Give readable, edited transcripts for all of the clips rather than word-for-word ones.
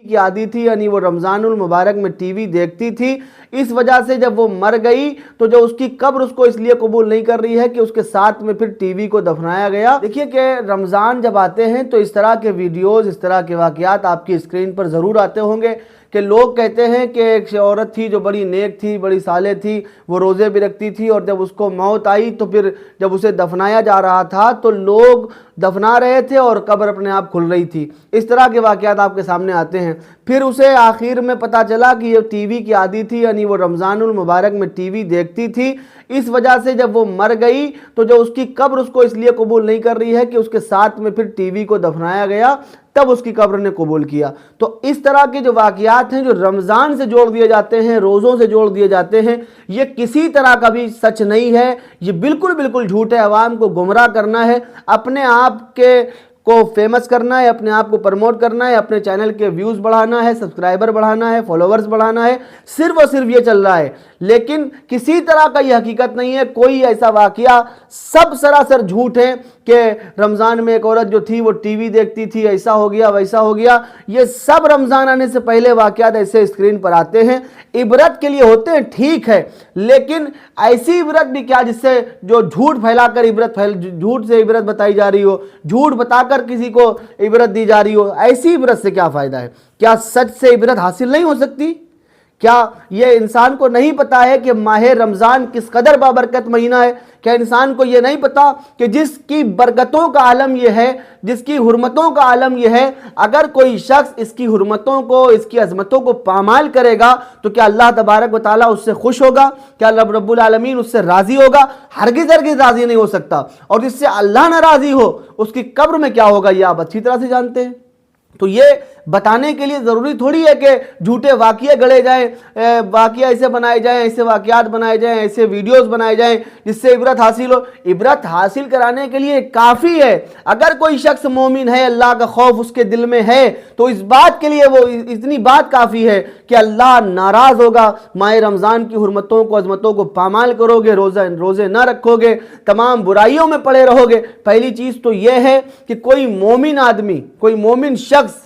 की आदी थी, यानी वो रमज़ानुल मुबारक में टीवी देखती थी। इस वजह से जब वो मर गई तो जो उसकी कब्र उसको इसलिए कबूल नहीं कर रही है कि उसके साथ में फिर टीवी को दफनाया गया। देखिए कि रमज़ान जब आते हैं तो इस तरह के वीडियोज़, इस तरह के वाक़यात आपकी स्क्रीन पर ज़रूर आते होंगे कि लोग कहते हैं कि एक औरत थी जो बड़ी नेक थी, बड़ी साले थी, वो रोज़े भी रखती थी, और जब उसको मौत आई तो फिर जब उसे दफनाया जा रहा था तो लोग दफना रहे थे और कब्र अपने आप खुल रही थी। इस तरह के वाक़यात आपके सामने आते हैं। फिर उसे आखिर में पता चला कि ये टीवी की आदी थी, यानी वो रमज़ानुल मुबारक में टीवी देखती थी। इस वजह से जब वो मर गई तो जो उसकी कब्र उसको इसलिए कबूल नहीं कर रही है कि उसके साथ में फिर टीवी को दफनाया गया, तब उसकी कब्र ने कबूल किया। तो इस तरह के जो वाक़यात हैं जो रमज़ान से जोड़ दिए जाते हैं, रोज़ों से जोड़ दिए जाते हैं, ये किसी तरह का भी सच नहीं है, ये बिल्कुल झूठ है। अवाम को गुमराह करना है, अपने आप को फेमस करना है, अपने आप को प्रमोट करना है, अपने चैनल के व्यूज़ बढ़ाना है, सब्सक्राइबर बढ़ाना है, फॉलोवर्स बढ़ाना है, सिर्फ और सिर्फ ये चल रहा है। लेकिन किसी तरह का ये हकीकत नहीं है, कोई ऐसा वाक़या, सब सरासर झूठ है कि रमज़ान में एक औरत जो थी वो टीवी देखती थी, ऐसा हो गया वैसा हो गया। ये सब रमज़ान आने से पहले वाक़यात ऐसे स्क्रीन पर आते हैं, इबरत के लिए होते हैं, ठीक है, लेकिन ऐसी इबरत भी क्या जिससे जो झूठ फैलाकर झूठ से इबरत बताई जा रही हो, झूठ बताकर किसी को इबरत दी जा रही हो, ऐसी इबरत से क्या फ़ायदा है? क्या सच से इबरत हासिल नहीं हो सकती? क्या ये इंसान को नहीं पता है कि माह रमज़ान किस कदर बाबरकत महीना है? क्या इंसान को ये नहीं पता कि जिसकी बरकतों का आलम ये है, जिसकी हुर्मतों का आलम ये है, अगर कोई शख्स इसकी हुर्मतों को, इसकी अजमतों को पामाल करेगा तो क्या अल्लाह तबारक व तआला उससे खुश होगा? क्या रब्बुल आलमीन उससे राज़ी होगा? हरगिज़ राज़ी नहीं हो सकता। और जिससे अल्लाह नाराज़ी हो उसकी कब्र में क्या होगा, ये आप अच्छी तरह से जानते हैं। तो ये बताने के लिए ज़रूरी थोड़ी है कि झूठे वाक़ये गढ़े जाएँ, वाक़या ऐसे बनाए जाएँ, ऐसे वाक़यात बनाए जाएँ, ऐसे वीडियोस बनाए जाएँ जिससे इबरत हासिल हो। इबरत हासिल कराने के लिए काफ़ी है, अगर कोई शख्स मोमिन है, अल्लाह का खौफ उसके दिल में है, तो इस बात के लिए वो इतनी बात काफ़ी है कि अल्लाह नाराज़ होगा। माह रमज़ान की हुर्मतों को, अज़मतों को पामाल करोगे, रोज़े ना रखोगे, तमाम बुराइयों में पड़े रहोगे। पहली चीज़ तो यह है कि कोई मोमिन आदमी, कोई मोमिन शख्स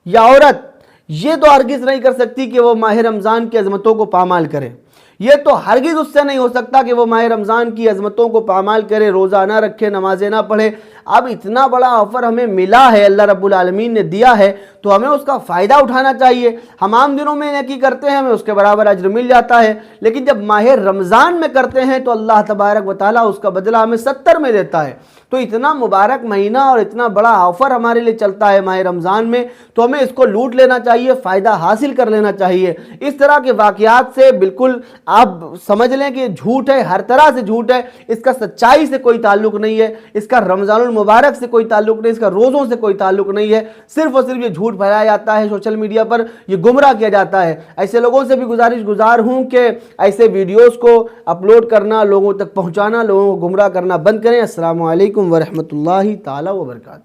या औरत ये तो हरगिज़ नहीं कर सकती कि वो माह रमज़ान की अज़मतों को पामाल करे। ये तो हरगिज़ उससे नहीं हो सकता कि वो माह रमज़ान की अज़मतों को पामाल करे, रोज़ा ना रखे, नमाज़ें ना पढ़े। अब इतना बड़ा ऑफ़र हमें मिला है, अल्लाह रब्बुल आलमीन ने दिया है, तो हमें उसका फ़ायदा उठाना चाहिए। हम आम दिनों में नेकी करते हैं, हमें उसके बराबर अज्र मिल जाता है, लेकिन जब माह रमज़ान में करते हैं तो अल्लाह तबारक व तआला उसका बदला हमें 70 में देता है। तो इतना मुबारक महीना और इतना बड़ा ऑफ़र हमारे लिए चलता है माह रमज़ान में, तो हमें इसको लूट लेना चाहिए, फ़ायदा हासिल कर लेना चाहिए। इस तरह के वाक़यात से बिल्कुल आप समझ लें कि झूठ है, हर तरह से झूठ है, इसका सच्चाई से कोई ताल्लुक़ नहीं है, इसका रमज़ानुल मुबारक से कोई ताल्लुक़ नहीं, इसका रोज़ों से कोई ताल्लुक़ नहीं है। सिर्फ़ और सिर्फ ये झूठ फैलाया जाता है सोशल मीडिया पर, ये गुमराह किया जाता है। ऐसे लोगों से भी गुज़ार हूँ कि ऐसे वीडियोज़ को अपलोड करना, लोगों तक पहुँचाना, लोगों को गुमराह करना बंद करें। अस्सलामु अलैकुम व रहमतुल्लाहि ताला व बरकातुहू।